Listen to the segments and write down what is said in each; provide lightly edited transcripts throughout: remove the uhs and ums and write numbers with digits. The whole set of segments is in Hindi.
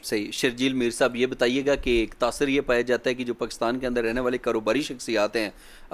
सही। शर्जील मीर साहब, ये बताइएगा कि एक तासर ये पाया जाता है कि जो पाकिस्तान के अंदर रहने वाले कारोबारी शख्सियात हैं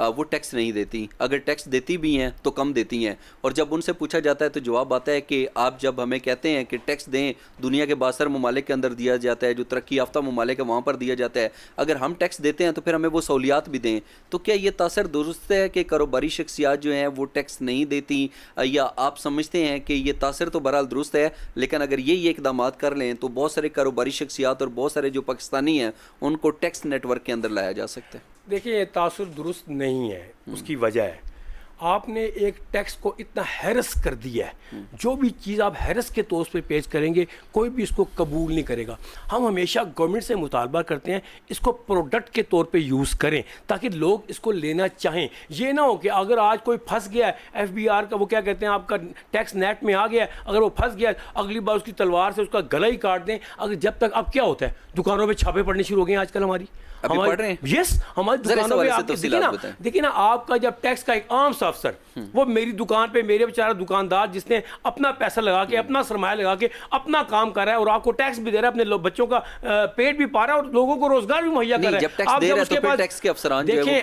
वो टैक्स नहीं देती, अगर टैक्स देती भी हैं तो कम देती हैं, और जब उनसे पूछा जाता है तो जवाब आता है कि आप जब हमें कहते हैं कि टैक्स दें, दुनिया के बासर ममालिक के अंदर दिया जाता है, जो तरक्की याफ्ता ममालिक है वहाँ पर दिया जाता है, अगर हम टैक्स देते हैं तो फिर हमें वो सहूलियात भी दें, तो क्या ये तासर दुरुस्त है कि कारोबारी शख्सियात जो हैं वो टैक्स नहीं देती, या आप समझते हैं कि ये तासर तो बहरहाल दुरुस्त है, लेकिन अगर ये इकदाम कर लें तो बहुत सारे कारोबारी शख्सियात और बहुत सारे जो पाकिस्तानी हैं उनको टैक्स नेटवर्क के अंदर लाया जा सकता है? देखिए, ये तासुर दुरुस्त नहीं है। उसकी वजह है आपने एक टैक्स को इतना हैरस कर दिया है, जो भी चीज़ आप हैरस के तौर पे पेश करेंगे कोई भी इसको कबूल नहीं करेगा। हम हमेशा गवर्नमेंट से मुतालबा करते हैं इसको प्रोडक्ट के तौर पे यूज़ करें ताकि लोग इसको लेना चाहें। ये ना हो कि अगर आज कोई फंस गया है FBR का, वो क्या कहते हैं, आपका टैक्स नेट में आ गया, अगर वो फंस गया अगली बार उसकी तलवार से उसका गला ही काट दें। अगर जब तक, अब क्या होता है, दुकानों पर छापे पड़ने शुरू हो गए हैं आजकल हमारी यस हमारी दुकानों में। आप देखिए ना, आपका जब टैक्स का एक आम सा अफसर, वो मेरी दुकान पे मेरे बेचारा दुकानदार जिसने अपना पैसा लगा के, अपना सरमाया लगा के अपना काम कर रहा है और आपको टैक्स भी दे रहा है, अपने बच्चों का पेट भी पा रहा है और लोगों को रोजगार भी मुहैया कर रहा है। देखिए,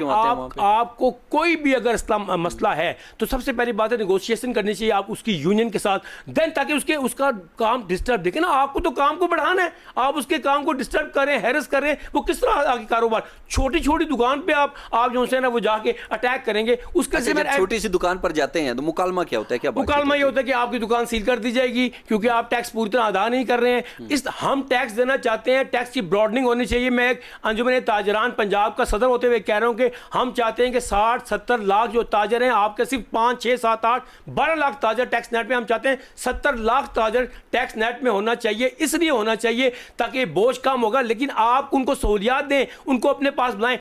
आपको कोई भी अगर मसला है तो सबसे पहली बात है नेगोशिएशन करनी चाहिए आप उसकी यूनियन के साथ, देन ताकि उसका काम डिस्टर्ब। देखिए ना, आपको तो काम को बढ़ाना है, आप उसके काम को डिस्टर्ब करें, हैरेस करें, वो किस तरह आगे कारोबार। छोटी छोटी दुकान पे आप जो है ना वो जाके अटैक करेंगे। उसके छोटी सी दुकान पर जाते हैं तो मुकालमा क्या होता है? क्या मुकालमा ये होता है कि आपकी दुकान सील कर दी जाएगी क्योंकि आप टैक्स पूरी तरह अदा नहीं कर रहे हैं। हम टैक्स देना चाहते हैं, टैक्स की ब्रॉडनिंग होनी चाहिए। मैं एक अंजुमन ताजरान पंजाब का सदर होते हुए कह रहा हूं कि हम चाहते हैं कि 60-70 लाख जो ताजर हैं, आपके सिर्फ 5, 6, 7, 8, 12 लाख ताजर टैक्स नेट में, हम चाहते हैं 70 लाख ताजर टैक्स नेट में होना चाहिए। इसलिए होना चाहिए ताकि बोझ कम होगा, लेकिन आप उनको सहूलियात दें, उनको अपने पास बुलाएं।